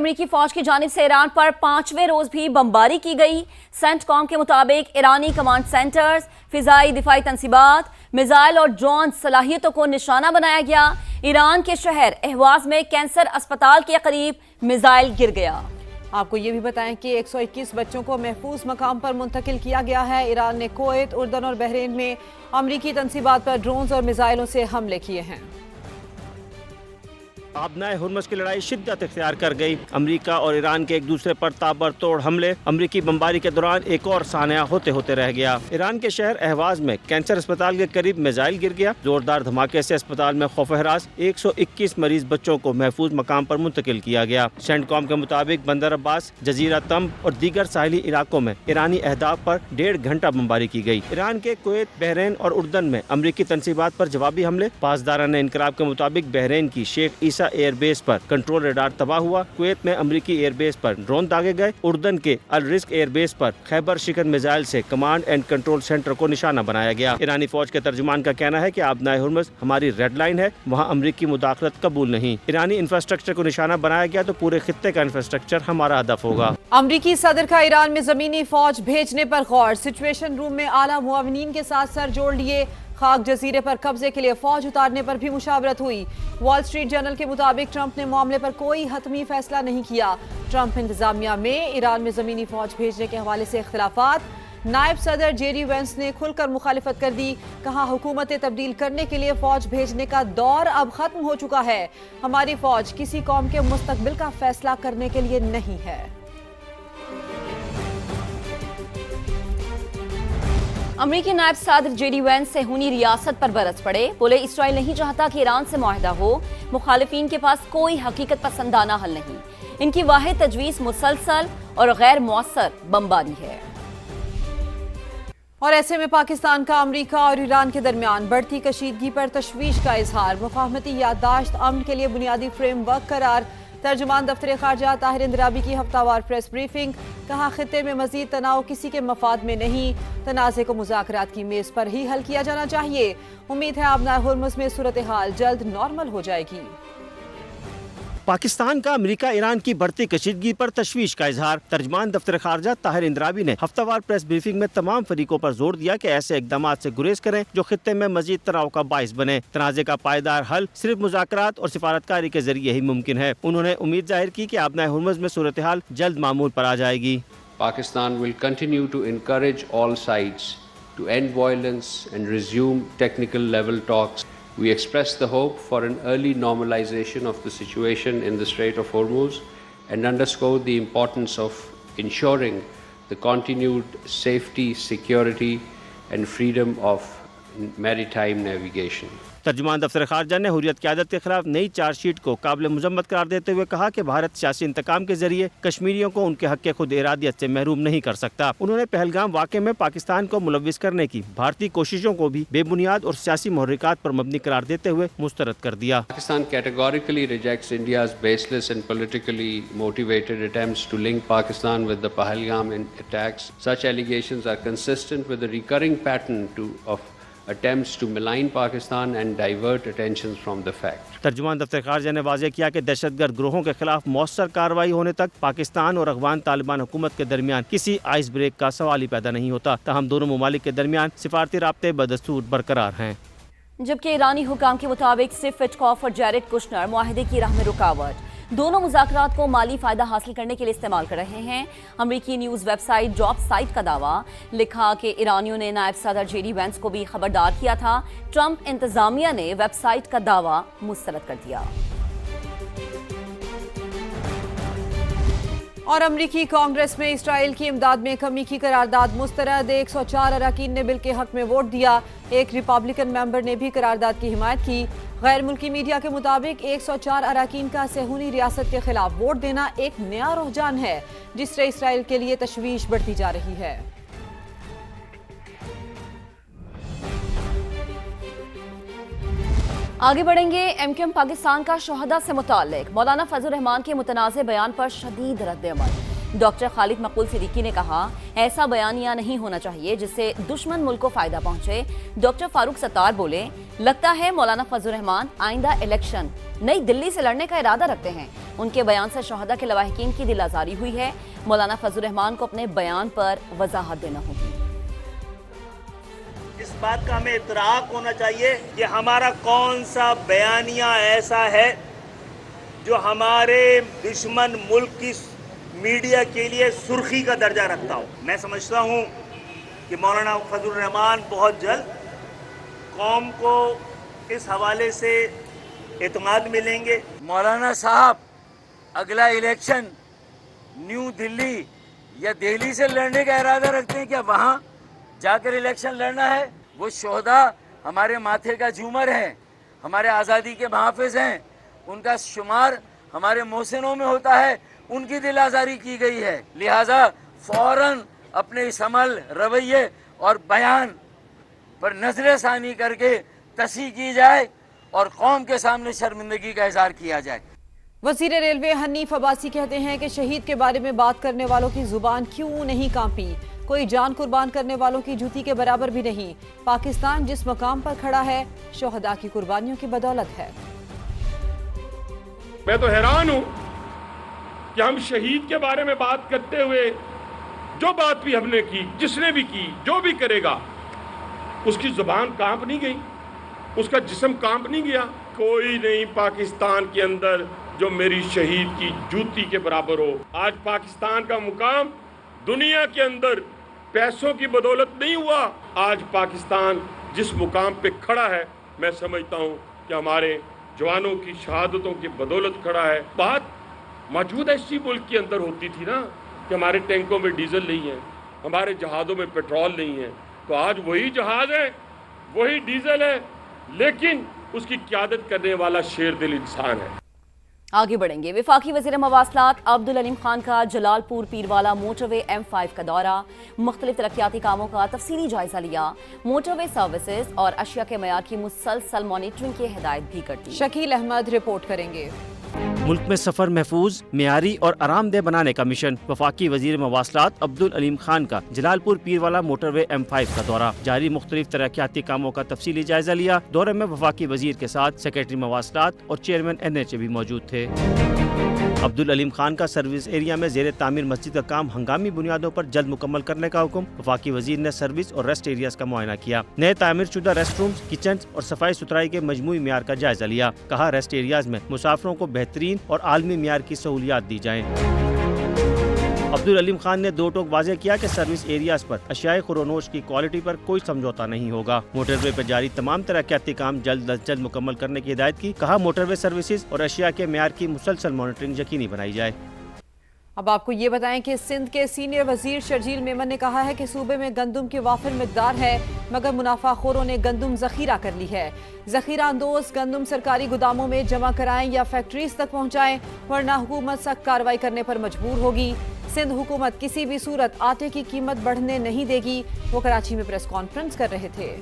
امریکی فوج کی جانب سے ایران پر 5ویں روز بھی بمباری کی گئی۔ سینٹ کام کے مطابق ایرانی کمانڈ سینٹرز، فضائی دفاعی تنصیبات، میزائل اور ڈرون صلاحیتوں کو نشانہ بنایا گیا۔ ایران کے شہر اہواز میں کینسر اسپتال کے قریب میزائل گر گیا۔ آپ کو یہ بھی بتائیں کہ 121 بچوں کو محفوظ مقام پر منتقل کیا گیا ہے۔ ایران نے کویت، اردن اور بحرین میں امریکی تنصیبات پر ڈرونز اور میزائلوں سے حملے کیے ہیں۔ آبنائے ہرمز کی لڑائی شدت اختیار کر گئی۔ امریکہ اور ایران کے ایک دوسرے پر تابر توڑ حملے۔ امریکی بمباری کے دوران ایک اور سانحہ ہوتے رہ گیا۔ ایران کے شہر اہواز میں کینسر اسپتال کے قریب میزائل گر گیا۔ زوردار دھماکے سے اسپتال میں خوف و ہراس، 121 مریض بچوں کو محفوظ مقام پر منتقل کیا گیا۔ سینٹ کام کے مطابق بندر عباس، جزیرہ تمب اور دیگر ساحلی علاقوں میں ایرانی اہداف پر 1.5 گھنٹہ بمباری کی گئی۔ ایران کے کویت، بحرین اور اردن میں امریکی تنصیبات پر جوابی حملے۔ پاسداران انقلاب کے مطابق بحرین کی شیخ عیسیٰ ایئر بیس پر کنٹرول ریڈار تباہ ہوا۔ کویت میں امریکی ایئر بیس پر ڈرون داغے گئے۔ اردن کے الرزق ایئر بیس پر خیبر شکن میزائل سے کمانڈ اینڈ کنٹرول سینٹر کو نشانہ بنایا گیا۔ ایرانی فوج کے ترجمان کا کہنا ہے کہ آبنائے ہرمز ہماری ریڈ لائن ہے، وہاں امریکی مداخلت قبول نہیں۔ ایرانی انفراسٹرکچر کو نشانہ بنایا گیا تو پورے خطے کا انفراسٹرکچر ہمارا ہدف ہوگا۔ امریکی صدر کا ایران میں زمینی فوج بھیجنے پر غور۔ سچویشن روم میں اعلیٰ معاونین کے ساتھ سر جوڑ لیے۔ خاک جزیرے پر قبضے کے لیے فوج اتارنے پر بھی مشاورت ہوئی۔ وال سٹریٹ جرنل کے مطابق ٹرمپ نے معاملے پر کوئی حتمی فیصلہ نہیں کیا۔ ٹرمپ انتظامیہ میں ایران میں زمینی فوج بھیجنے کے حوالے سے اختلافات۔ نائب صدر جے ڈی وینس نے کھل کر مخالفت کر دی۔ کہا حکومتیں تبدیل کرنے کے لیے فوج بھیجنے کا دور اب ختم ہو چکا ہے۔ ہماری فوج کسی قوم کے مستقبل کا فیصلہ کرنے کے لیے نہیں ہے۔ امریکی نائب صدر جے ڈی وینس صہیونی ریاست پر برس پڑے۔ بولے اسرائیل نہیں چاہتا کہ ایران سے معاہدہ ہو۔ مخالفین کے پاس کوئی حقیقت پسندانہ حل نہیں۔ ان کی واحد تجویز مسلسل اور غیر مؤثر بمباری ہے۔ اور ایسے میں پاکستان کا امریکہ اور ایران کے درمیان بڑھتی کشیدگی پر تشویش کا اظہار۔ مفاہمتی یادداشت امن کے لیے بنیادی فریم ورک قرار۔ ترجمان دفتر خارجہ طاہر اندرابی کی ہفتہ وار پریس بریفنگ۔ کہا خطے میں مزید تناؤ کسی کے مفاد میں نہیں۔ تنازع کو مذاکرات کی میز پر ہی حل کیا جانا چاہیے۔ امید ہے آبنائے ہرمز میں صورتحال جلد نارمل ہو جائے گی۔ پاکستان کا امریکہ ایران کی بڑھتی کشیدگی پر تشویش کا اظہار۔ ترجمان دفتر خارجہ طاہر اندرابی نے ہفتہ وار پریس بریفنگ میں تمام فریقوں پر زور دیا کہ ایسے اقدامات سے گریز کریں جو خطے میں مزید تناؤ کا باعث بنے۔ تنازع کا پائیدار حل صرف مذاکرات اور سفارتکاری کے ذریعے ہی ممکن ہے۔ انہوں نے امید ظاہر کی کہ آبنائے ہرمز میں صورتحال جلد معمول پر آ جائے گی۔ Pakistan will continue to encourage all sides to end violence and resume technical level talks. We express the hope for an early normalization of the situation in the Strait of Hormuz and underscore the importance of ensuring the continued safety, security and freedom of maritime navigation. ترجمان دفتر خارجہ نے حریت قیادت کے خلاف نئی charge sheet کو قابل مذمت قرار دیتے ہوئے کہا کہ بھارت سیاسی انتقام کے ذریعے کشمیریوں کو ان کے حق خود ارادیت سے محروم نہیں کر سکتا۔ انہوں نے پہلگام واقعے میں پاکستان کو ملوث کرنے کی بھارتی کوششوں کو بھی بے بنیاد اور سیاسی محرکات پر مبنی قرار دیتے ہوئے مسترد کر دیا۔ Pakistan categorically rejects India's baseless and politically motivated attempts to link Pakistan with the Pahalgam attacks. Such allegations are consistent with the recurring pattern of attempts to malign Pakistan and divert attention from the fact. ترجمان دفتر خارجہ نے واضح کیا کہ دہشت گرد گروہوں کے خلاف مؤثر کارروائی ہونے تک پاکستان اور افغان طالبان حکومت کے درمیان کسی آئس بریک کا سوال ہی پیدا نہیں ہوتا۔ تاہم دونوں ممالک کے درمیان سفارتی رابطے بدستور برقرار ہیں۔ جبکہ ایرانی حکام کے مطابق صرف وٹکوف اور جیریڈ کشنر معاہدے کی راہ میں رکاوٹ۔ دونوں مذاکرات کو مالی فائدہ حاصل کرنے کے لیے استعمال کر رہے ہیں۔ امریکی news website job site کا دعویٰ لکھا کہ ایرانیوں نے نائب صدر جے ڈی وینس کو بھی خبردار کیا تھا۔ ٹرمپ انتظامیہ نے ویب سائٹ کا دعویٰ مسترد کر دیا۔ اور امریکی کانگریس میں اسرائیل کی امداد میں کمی کی قرارداد مسترد۔ 104 اراکین نے بل کے حق میں ووٹ دیا۔ ایک ریپبلکن ممبر نے بھی قرارداد کی حمایت کی۔ غیر ملکی میڈیا کے مطابق 104 اراکین کا صہیونی ریاست کے خلاف ووٹ دینا ایک نیا رجحان ہے جس سے اسرائیل کے لیے تشویش بڑھتی جا رہی ہے۔ آگے بڑھیں گے۔ ایم کیو ایم پاکستان کا شہداء سے متعلق مولانا فضل الرحمان کے متنازع بیان پر شدید رد عمل۔ ڈاکٹر خالد مقبول صدیقی نے کہا ایسا بیانیہ نہیں ہونا چاہیے جس سے دشمن ملک کو فائدہ پہنچے۔ ڈاکٹر فاروق ستار بولے لگتا ہے مولانا فضل الرحمان آئندہ الیکشن نئی دلی سے لڑنے کا ارادہ رکھتے ہیں۔ ان کے بیان سے شہداء کے لواحقین کی دل آزاری ہوئی ہے۔ مولانا فضل الرحمان کو اپنے بیان پر وضاحت دینا ہوگی۔ اس بات کا ہمیں ادراک ہونا چاہیے کہ ہمارا کون سا بیانیہ ایسا ہے جو ہمارے دشمن ملک کی میڈیا کے لیے سرخی کا درجہ رکھتا ہو۔ میں سمجھتا ہوں کہ مولانا فضل الرحمان بہت جلد قوم کو اس حوالے سے اعتماد ملیں گے۔ مولانا صاحب اگلا الیکشن نیو دلی یا دہلی سے لڑنے کا ارادہ رکھتے ہیں کیا؟ وہاں جا کر الیکشن لڑنا ہے؟ وہ شہداء ہمارے ماتھے کا جھومر ہیں، ہمارے آزادی کے محافظ ہیں، ان کا شمار ہمارے محسنوں میں ہوتا ہے، ان کی دل آزاری کی گئی ہے، لہٰذا فوراً اپنے اس عمل، رویے اور بیان پر نظر ثانی کر کے تصحیح کی جائے اور قوم کے سامنے شرمندگی کا اظہار کیا جائے۔ وزیر ریلوے حنیف عباسی کہتے ہیں کہ شہید کے بارے میں بات کرنے والوں کی زبان کیوں نہیں کانپی، کوئی جان قربان کرنے والوں کی جوتی کے برابر بھی نہیں۔ پاکستان جس مقام پر کھڑا ہے شہداء کی قربانیوں کی بدولت ہے۔ میں تو حیران ہوں کہ ہم شہید کے بارے میں بات کرتے ہوئے جو بات بھی ہم نے کی، جس نے بھی کی، جو بھی کرے گا، اس کی زبان کانپ نہیں گئی، اس کا جسم کانپ نہیں گیا۔ کوئی نہیں پاکستان کے اندر جو میری شہید کی جوتی کے برابر ہو۔ آج پاکستان کا مقام دنیا کے اندر پیسوں کی بدولت نہیں ہوا، آج پاکستان جس مقام پہ کھڑا ہے میں سمجھتا ہوں کہ ہمارے جوانوں کی شہادتوں کی بدولت کھڑا ہے۔ بات موجودہ اسی ملک کے اندر ہوتی تھی نا کہ ہمارے ٹینکوں میں ڈیزل نہیں ہے، ہمارے جہازوں میں پیٹرول نہیں ہے، تو آج وہی جہاز ہے، وہی ڈیزل ہے، لیکن اس کی قیادت کرنے والا شیر دل انسان ہے۔ آگے بڑھیں گے۔ وفاقی وزیر مواصلات عبدالعلیم خان کا جلال پور پیروالا موٹر وے M5 کا دورہ، مختلف ترقیاتی کاموں کا تفصیلی جائزہ لیا، موٹر وے سروسز اور اشیاء کے معیار کی مسلسل مانیٹرنگ کی ہدایت بھی کرتی۔ شکیل احمد رپورٹ کریں گے۔ ملک میں سفر محفوظ، معیاری اور آرام دہ بنانے کا مشن۔ وفاقی وزیر مواصلات عبدالعلیم خان کا جلال پور پیروالا موٹر وے M5 کا دورہ، جاری مختلف ترقیاتی کاموں کا تفصیلی جائزہ لیا۔ دورے میں وفاقی وزیر کے ساتھ سیکریٹری مواصلات اور چیئرمین NHA بھی موجود تھے۔ عبدالعلیم خان کا سروس ایریا میں زیر تعمیر مسجد کا کام ہنگامی بنیادوں پر جلد مکمل کرنے کا حکم۔ وفاقی وزیر نے سروس اور ریسٹ ایریاز کا معائنہ کیا، نئے تعمیر شدہ ریسٹ رومز، کچنز اور صفائی ستھرائی کے مجموعی معیار کا جائزہ لیا۔ کہا ریسٹ ایریاز میں مسافروں کو بہترین اور عالمی معیار کی سہولیات دی جائیں۔ عبدالعلیم خان نے دو ٹوک واضح کیا کہ سروس ایریاز پر اشیاء خورونوش کی کوالٹی پر کوئی سمجھوتا نہیں ہوگا۔ موٹر وے پر جاری تمام ترقیاتی کام جلد از جلد مکمل کرنے کی ہدایت کی۔ کہا موٹر وے سروسز اور اشیاء کے معیار کی مسلسل مانیٹرنگ یقینی بنائی جائے۔ اب آپ کو یہ بتائیں کہ سندھ کے سینئر وزیر شرجیل میمن نے کہا ہے کہ صوبے میں گندم کی وافر مقدار ہے، مگر منافع خوروں نے گندم ذخیرہ کر لی ہے۔ ذخیرہ اندوز گندم سرکاری گوداموں میں جمع کرائیں یا فیکٹریز تک پہنچائیں، ورنہ حکومت سخت کارروائی کرنے پر مجبور ہوگی۔ سندھ حکومت کسی بھی صورت آٹے کی قیمت بڑھنے نہیں دے گی۔ وہ کراچی میں پریس کانفرنس کر رہے تھے۔